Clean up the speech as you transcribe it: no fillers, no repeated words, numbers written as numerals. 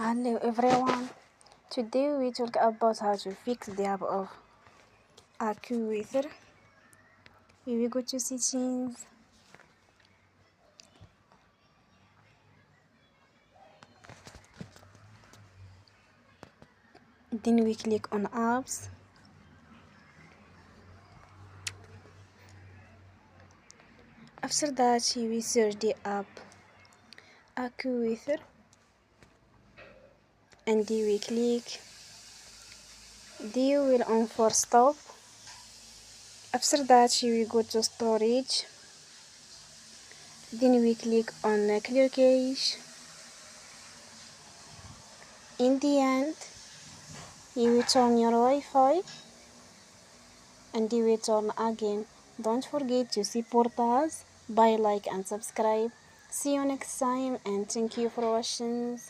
Hello everyone. Today we talk about how to fix the app of AccuWeather. Here we go to settings. Then we click on apps. After that we search the app AccuWeather and then we click. Then you will on for stop. After that we go to storage. Then we click on clear cache. In the end, you will turn your Wi-Fi and you will turn again. Don't forget to support us by like and subscribe. See you next time and thank you for watching.